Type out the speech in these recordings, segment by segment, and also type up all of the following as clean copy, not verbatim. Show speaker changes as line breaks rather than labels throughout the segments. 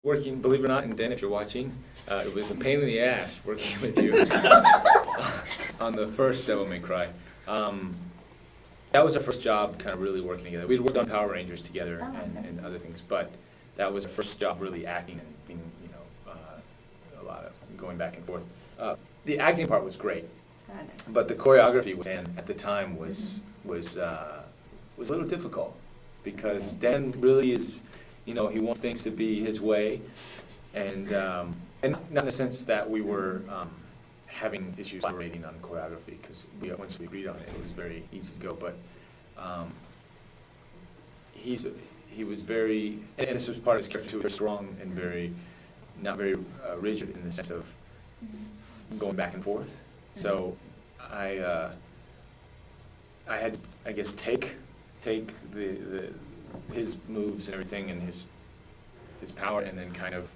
working, believe it or not, and Dan, if you're watching, it was a pain in the ass working with you on the first Devil May Cry. That was our first job kind of really working together. We'd worked on Power Rangers together and other things, but that was our first job really acting and being, a lot of going back and forth. The acting part was great, but the choreography at the time was a little difficult because Dan really is, he wants things to be his way, and not in the sense that we were having issues collaborating on choreography, because once we agreed on it, it was very easy to go. But he was very, and this was part of his character too, very strong and not very rigid in the sense of going back and forth. So I had, I guess, take his moves and everything and his power, and then kind of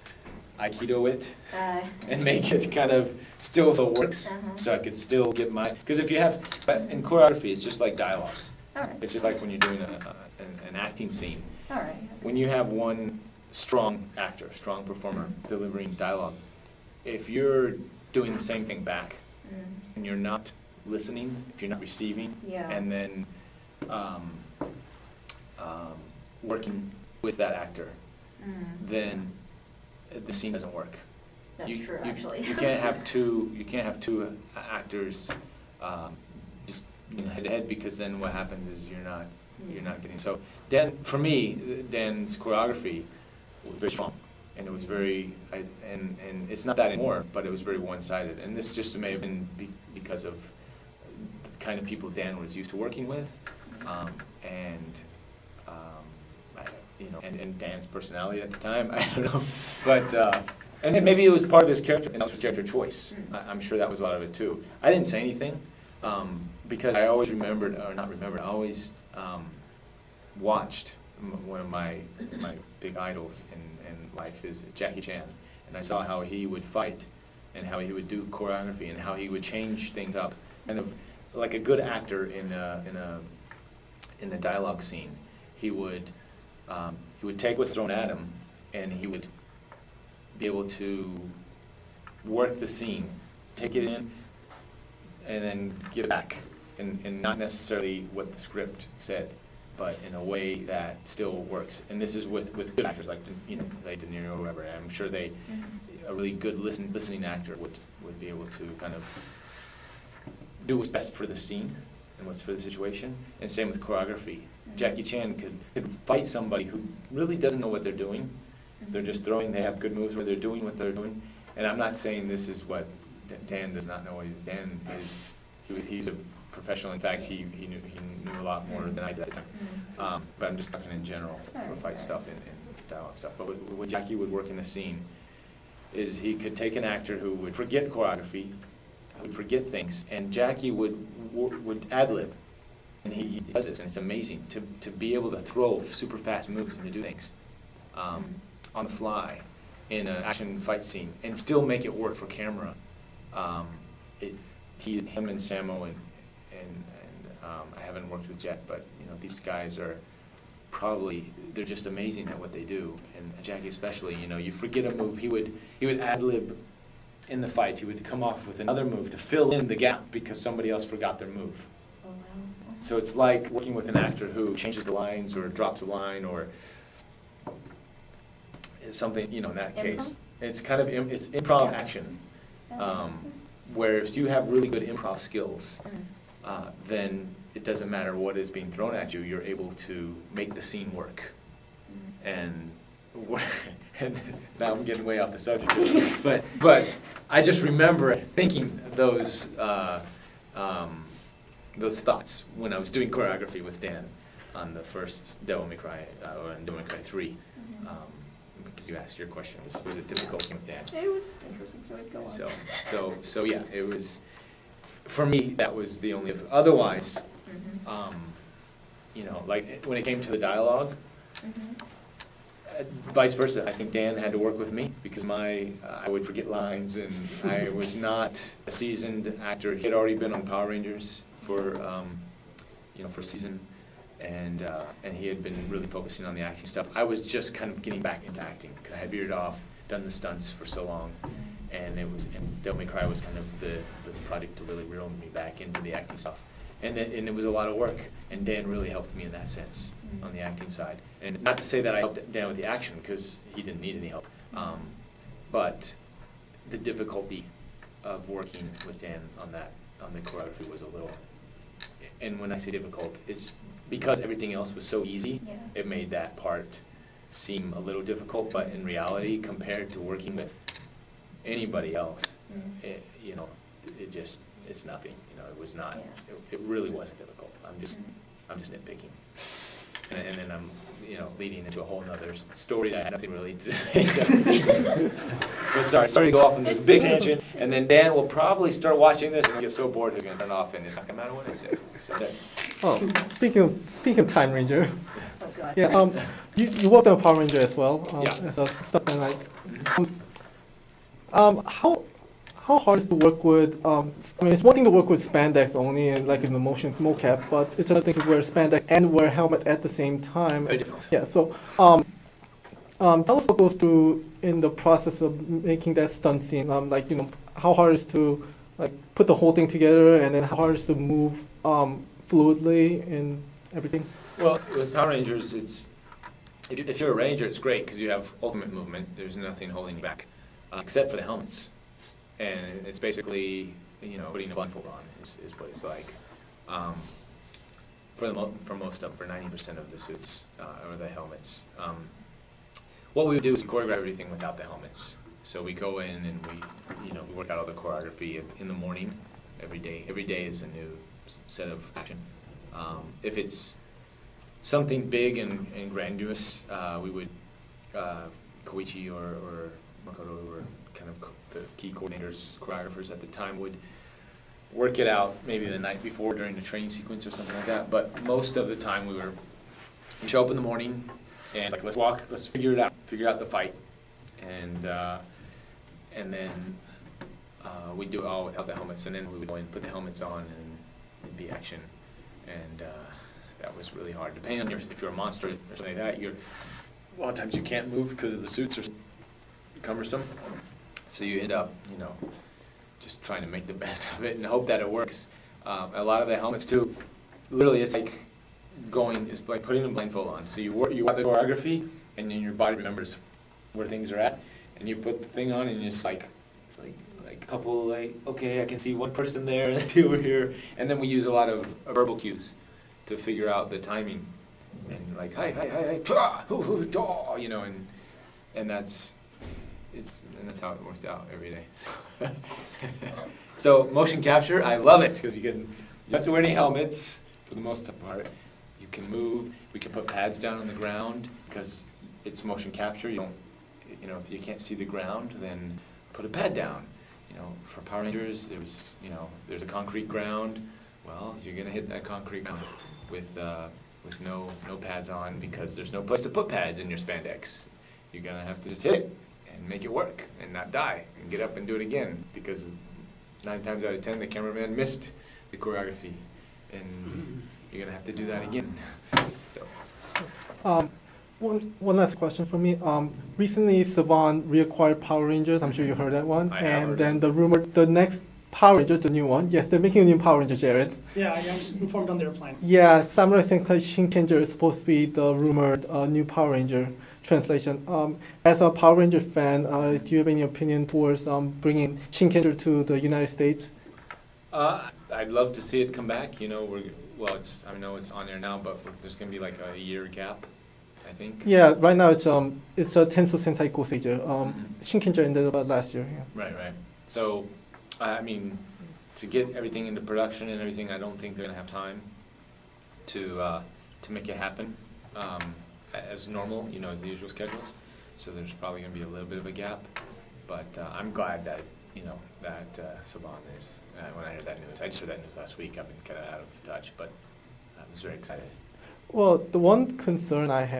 Aikido it and make it kind of still works, so I could still get because if you have, but in choreography, it's just like dialogue.
All right.
It's just like when you're doing an acting scene.
All right.
When you have one strong actor, strong performer delivering dialogue, if you're doing the same thing back and you're not listening, if you're not receiving, and then working with that actor, then the scene doesn't work.
That's true, actually.
You can't have two actors just head to head, because then what happens is you're not getting. So for me, Dan's choreography was very strong, and it was very and it's not that anymore, but it was very one-sided. And this just may have been because of the kind of people Dan was used to working with, and Dan's personality at the time. I don't know, but and then maybe it was part of his character, and that was his character choice. I'm sure that was a lot of it too. I didn't say anything because I always I always watched one of my big idols in life is Jackie Chan, and I saw how he would fight and how he would do choreography and how he would change things up, kind of like a good actor in a dialogue scene. He would take what's thrown at him, and he would be able to work the scene, take it in, and then give it back, and not necessarily what the script said, but in a way that still works. And this is with good actors like like De Niro or whoever. I'm sure a really good listening actor would be able to kind of do what's best for the scene and what's for the situation. And same with choreography. Jackie Chan could fight somebody who really doesn't know what they're doing. They're just throwing. They have good moves where they're doing what they're doing. And I'm not saying this is what Dan does not know. What Dan is. He's a professional. In fact, he knew a lot more than I did at the time. But I'm just talking in general for fight stuff and dialogue stuff. But what Jackie would work in a scene is he could take an actor who would forget choreography, would forget things, and Jackie would ad-lib. And he does this, and it's amazing to be able to throw super fast moves and to do things on the fly in an action fight scene and still make it work for camera. Him and Samo and I haven't worked with Jet, but these guys they're just amazing at what they do. And Jackie especially, you forget a move, he would ad-lib in the fight. He would come off with another move to fill in the gap because somebody else forgot their move. So it's like working with an actor who changes the lines or drops a line or something, in that case. It's kind of, it's improv action, where if you have really good improv skills, then it doesn't matter what is being thrown at you, you're able to make the scene work. And now I'm getting way off the subject, but I just remember thinking those thoughts when I was doing choreography with Dan on the first Devil May Cry, or in Devil May Cry 3. Because you asked your question, was it difficult with Dan?
It was interesting, so I'd go on.
So yeah, it was, for me, that was the only, otherwise, like when it came to the dialogue, vice versa, I think Dan had to work with me because I would forget lines, and I was not a seasoned actor. He had already been on Power Rangers for a season, and he had been really focusing on the acting stuff. I was just kind of getting back into acting because I had veered off, done the stunts for so long, and Devil May Cry was kind of the project to really reel me back into the acting stuff. And it was a lot of work, and Dan really helped me in that sense on the acting side. And not to say that I helped Dan with the action, because he didn't need any help, but the difficulty of working with Dan on the choreography was a little, and when I say difficult, it's because everything else was so easy, it made that part seem a little difficult, but in reality, compared to working with anybody else, it's nothing. It was not. It really wasn't difficult. I'm just nitpicking, and then I'm leading into a whole nother story that had nothing really to. But sorry to go off on this big tangent, and then Dan will probably start watching this and get so bored he's gonna turn off, and it's not gonna matter what I say. So there.
Oh, speaking of Time Ranger.
Oh God.
Yeah. You worked on Power Ranger as well.
Yeah.
As a stuff and like. How hard is to work with? I mean, it's one thing to work with spandex only and like in the motion mocap, but it's another thing to wear spandex and wear a helmet at the same time.
Very difficult.
Yeah. So, tell us what goes through in the process of making that stunt scene. How hard is to like put the whole thing together, and then how hard is to move fluidly and everything.
Well, with Power Rangers, if you're a ranger, it's great because you have ultimate movement. There's nothing holding you back, except for the helmets. And it's basically, putting a blindfold on is what it's like. For most of them, for 90% of the suits or the helmets. What we would do is choreograph everything without the helmets. So we go in and we work out all the choreography in the morning, every day. Every day is a new set of action. If it's something big and grandiose, we would, Koichi or Makoto were kind of the key coordinators, choreographers at the time, would work it out maybe the night before during the training sequence or something like that. But most of the time we'd show up in the morning and like, let's figure it out, figure out the fight. And then we'd do it all without the helmets, and then we would go and put the helmets on and it'd be action. And that was really hard. Depending on if you're a monster or something like that, a lot of times you can't move because the suits are cumbersome. So you end up, just trying to make the best of it and hope that it works. A lot of the helmets too, literally it's like putting a blindfold on. So you got the choreography, and then your body remembers where things are at, and you put the thing on, and it's like a couple okay, I can see one person there and two are here, and then we use a lot of verbal cues to figure out the timing, and like hi, and that's how it worked out every day. So motion capture, I love it because you don't have to wear any helmets for the most part. You can move. We can put pads down on the ground because it's motion capture. You don't, if you can't see the ground, then put a pad down. For Power Rangers, there's a concrete ground. Well, you're gonna hit that concrete ground with no pads on because there's no place to put pads in your spandex. You're gonna have to just hit it and make it work and not die and get up and do it again because 9 times out of 10 the cameraman missed the choreography and you're gonna have to do that again. So.
One last question for me. Recently, Saban reacquired Power Rangers. I'm sure you heard that one. And then the next Power Ranger, the new one. Yes, they're making a new Power Ranger, Jared.
Yeah, I was informed on their plan.
Yeah, Samurai Sentai Shinkenger is supposed to be the rumored new Power Ranger translation. As a Power Ranger fan, do you have any opinion towards bringing Shinkenger to the United States?
I'd love to see it come back. I know it's on there now, but there's going to be like a year gap, I think.
Yeah, right now it's a Tensu Sentai Goseiger. Shinkenger ended about last year. Yeah.
Right. So, to get everything into production and everything, I don't think they're going to have time to make it happen as normal, as the usual schedules. So there's probably going to be a little bit of a gap. But I'm glad that, that Saban is, when I heard that news, I just heard that news last week. I've been kind of out of touch, but I was very excited.
Well, the one concern I have